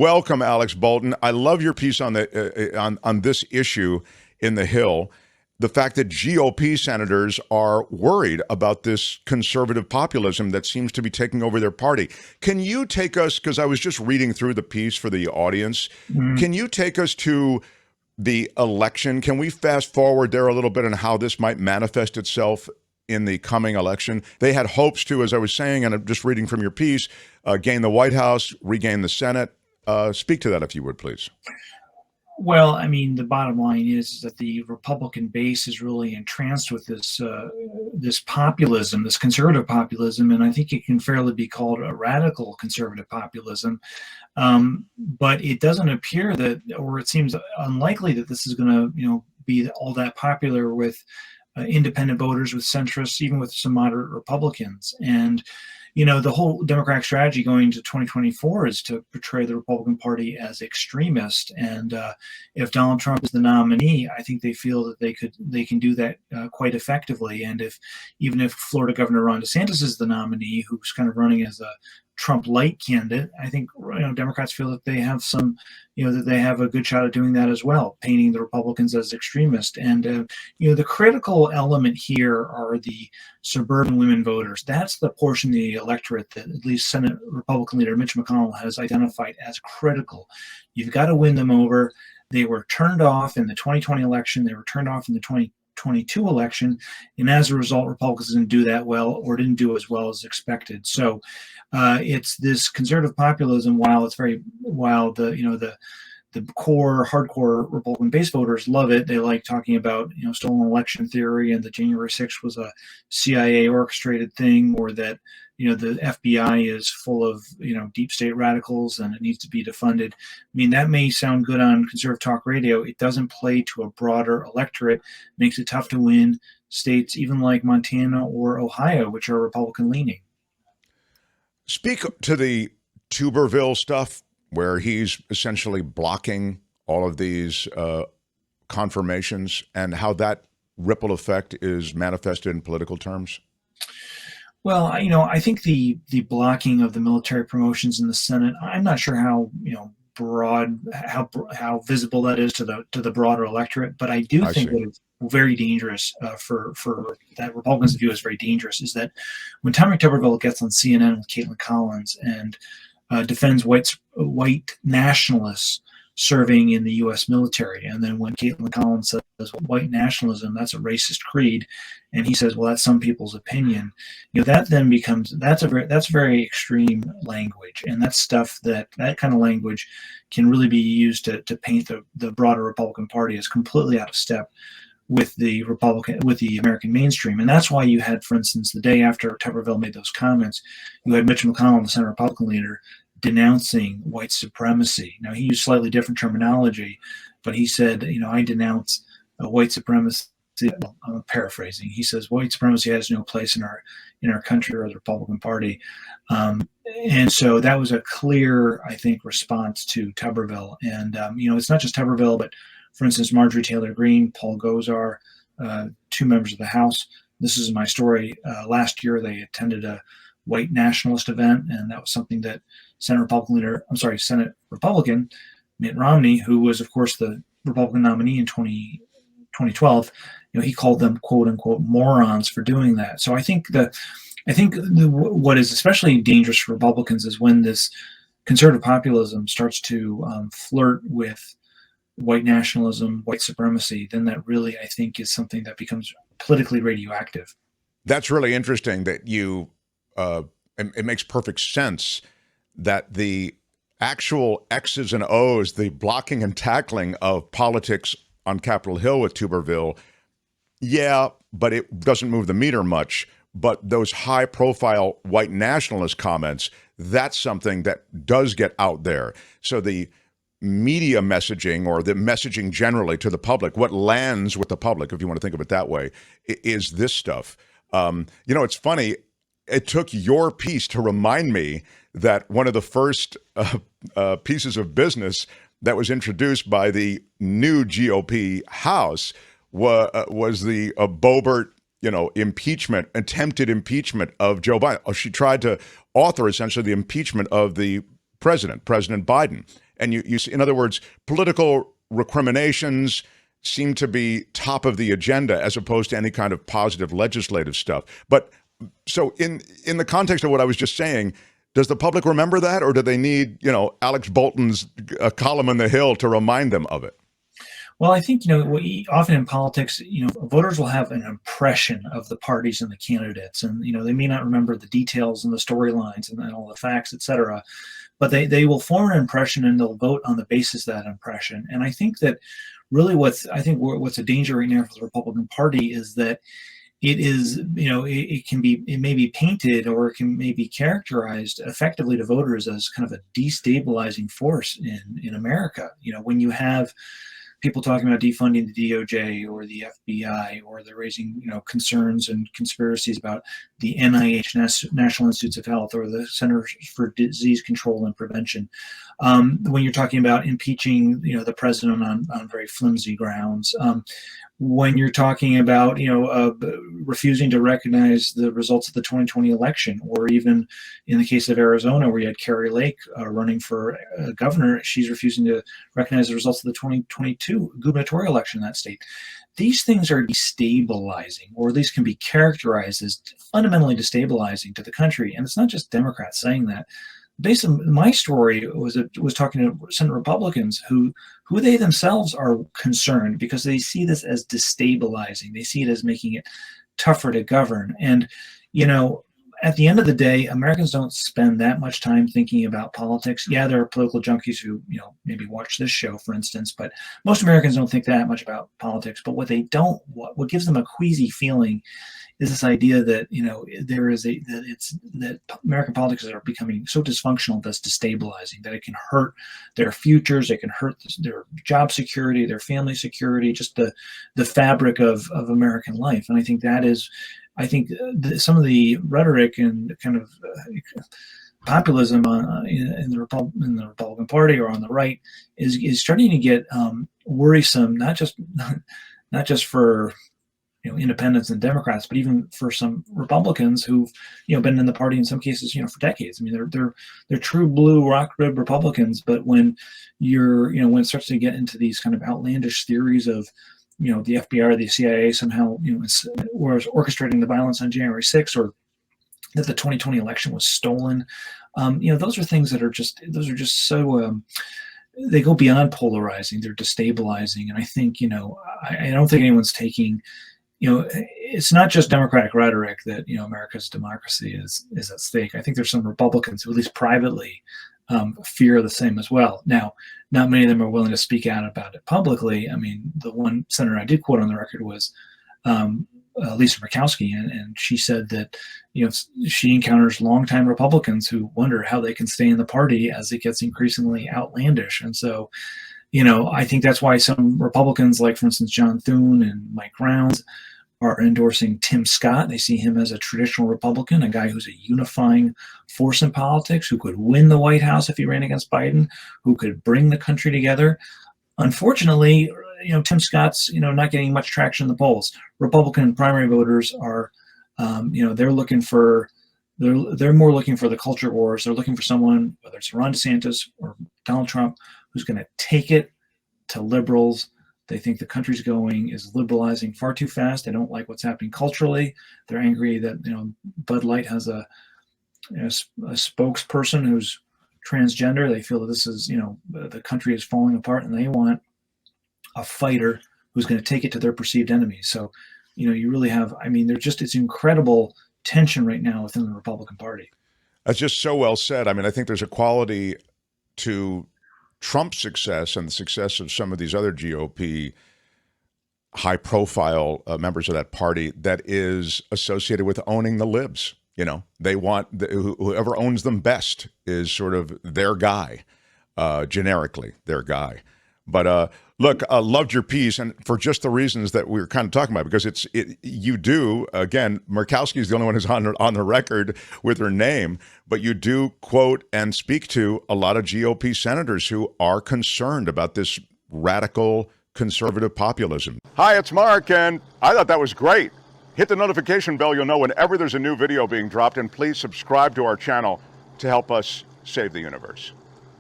Welcome, Alex Bolton. I love your piece on on this issue in the Hill. The fact that GOP senators are worried about this conservative populism that seems to be taking over their party. Can you take us, because I was just reading through the piece for the audience, can you take us to the election? Can we fast forward there a little bit on how this might manifest itself in the coming election? They had hopes to, as I was saying, and I'm just reading from your piece, gain the White House, regain the Senate. Speak to that, if you would, please. Well, I mean, the bottom line is that the Republican base is really entranced with this populism, this conservative populism, and I think it can fairly be called a radical conservative populism. But it doesn't appear that, or it seems unlikely that this is going to, be all that popular with independent voters, with centrists, even with some moderate Republicans. And the whole Democratic strategy going to 2024 is to portray the Republican Party as extremist. And if Donald Trump is the nominee, I think they feel that they can do that quite effectively. And even if Florida Governor Ron DeSantis is the nominee, who's kind of running as a Trump light candidate, I think Democrats feel that they have that they have a good shot at doing that as well, painting the Republicans as extremist. And the critical element here are the suburban women voters. That's the portion of the electorate that at least Senate Republican leader Mitch McConnell has identified as critical. You've got to win them over. They were turned off in the 2020 election. They were turned off in the 2022 election, and as a result, Republicans didn't do that well, or didn't do as well as expected. So it's this conservative populism. While the core hardcore Republican base voters love it, they like talking about stolen election theory and that January 6th was a CIA orchestrated thing, or that the FBI is full of deep state radicals and it needs to be defunded. I mean, that may sound good on conservative talk radio. It doesn't play to a broader electorate. Makes it tough to win states even like Montana or Ohio, which are Republican leaning. Speak to the Tuberville stuff, where he's essentially blocking all of these confirmations, and how that ripple effect is manifested in political terms. Well, I think the blocking of the military promotions in the Senate, I'm not sure how broad, how visible that is to the broader electorate, but I do think that it's very dangerous for that Republicans view as very dangerous, is that when Tommy Tuberville gets on CNN with Caitlin Collins and defends white nationalists serving in the U.S. military, and then when Caitlin Collins says white nationalism, that's a racist creed, and he says, well, that's some people's opinion, that then becomes that's very extreme language, and that's stuff that kind of language can really be used to paint the broader Republican Party as completely out of step with the American mainstream. And that's why you had, for instance, the day after Tuberville made those comments, you had Mitch McConnell, the Senate Republican leader, denouncing white supremacy. Now, he used slightly different terminology, but he said, I denounce white supremacy. Well, I'm paraphrasing. He says white supremacy has no place in our country or the Republican Party. And so that was a clear, I think, response to Tuberville. And, it's not just Tuberville, but for instance, Marjorie Taylor Greene, Paul Gosar, two members of the House. This is my story. Last year, they attended a white nationalist event, and that was something that Senate Republican Mitt Romney, who was, of course, the Republican nominee in 2012, he called them "quote unquote" morons for doing that. So I think what is especially dangerous for Republicans is when this conservative populism starts to flirt with white nationalism, white supremacy. Then that really, I think, is something that becomes politically radioactive. That's really interesting that it makes perfect sense that the actual X's and O's, the blocking and tackling of politics on Capitol Hill with Tuberville, but it doesn't move the meter much. But those high-profile white nationalist comments, that's something that does get out there. So the media messaging, or the messaging generally to the public, what lands with the public, if you want to think of it that way, is this stuff. It's funny. It took your piece to remind me that one of the first pieces of business that was introduced by the new GOP House was the Boebert, attempted impeachment of Joe Biden. She tried to author essentially the impeachment of the President Biden. And you see, in other words, political recriminations seem to be top of the agenda as opposed to any kind of positive legislative stuff. But so in the context of what I was just saying, does the public remember that, or do they need, Alex Bolton's column in the Hill to remind them of it? Well, I think, often in politics, voters will have an impression of the parties and the candidates, and, they may not remember the details and the storylines and all the facts, et cetera, but they will form an impression and they'll vote on the basis of that impression. And I think that really what's a danger right now for the Republican Party is that it is, it may be painted, or it can maybe characterized effectively to voters as kind of a destabilizing force in America. When you have people talking about defunding the DOJ or the FBI, or they're raising, concerns and conspiracies about the NIH, National Institutes of Health, or the Centers for Disease Control and Prevention. When you're talking about impeaching, the president on very flimsy grounds. When you're talking about, refusing to recognize the results of the 2020 election, or even in the case of Arizona, where you had Carrie Lake running for governor, she's refusing to recognize the results of the 2022 gubernatorial election in that state. These things are destabilizing, or at least can be characterized as fundamentally destabilizing to the country. And it's not just Democrats saying that. Based on my story was talking to Senate Republicans who they themselves are concerned because they see this as destabilizing. They see it as making it tougher to govern. And, at the end of the day, Americans don't spend that much time thinking about politics. Yeah, there are political junkies who, maybe watch this show, for instance, but most Americans don't think that much about politics. But what gives them a queasy feeling is this idea that that American politics are becoming so dysfunctional that's destabilizing, that it can hurt their futures, it can hurt their job security, their family security, just the fabric of American life. And I think some of the rhetoric and kind of populism in the Republican Party or on the right is starting to get worrisome, not just for independents and Democrats, but even for some Republicans who've been in the party in some cases for decades. I mean, they're true blue rock rib Republicans, but when when it starts to get into these kind of outlandish theories of the FBI or the CIA somehow was orchestrating the violence on January 6th, or that the 2020 election was stolen, those are things that are just so they go beyond polarizing. They're destabilizing, and I think I don't think anyone's taking. It's not just Democratic rhetoric that America's democracy is at stake. I think there's some Republicans who, at least privately, fear the same as well. Now, not many of them are willing to speak out about it publicly. I mean, the one senator I did quote on the record was Lisa Murkowski, and she said that she encounters longtime Republicans who wonder how they can stay in the party as it gets increasingly outlandish. And so, I think that's why some Republicans, like for instance John Thune and Mike Rounds, are endorsing Tim Scott. They see him as a traditional Republican, a guy who's a unifying force in politics, who could win the White House if he ran against Biden, who could bring the country together. Unfortunately, Tim Scott's, not getting much traction in the polls. Republican primary voters are, they're more looking for the culture wars. They're looking for someone, whether it's Ron DeSantis or Donald Trump, who's going to take it to liberals. They think the country's is liberalizing far too fast. They don't like what's happening culturally. They're angry that Bud Light has a spokesperson who's transgender. They feel that this is the country is falling apart, and they want a fighter who's going to take it to their perceived enemies. So you really have. I mean, it's incredible tension right now within the Republican Party. That's just so well said. I mean, I think there's a quality to Trump's success and the success of some of these other GOP high-profile members of that party that is associated with owning the libs. They want whoever owns them best is sort of their guy, generically their guy. But look, loved your piece, and for just the reasons that we were kind of talking about, because you do, again, Murkowski is the only one who's on the record with her name, but you do quote and speak to a lot of GOP senators who are concerned about this radical conservative populism. Hi, it's Mark, and I thought that was great. Hit the notification bell. You'll know whenever there's a new video being dropped, and please subscribe to our channel to help us save the universe.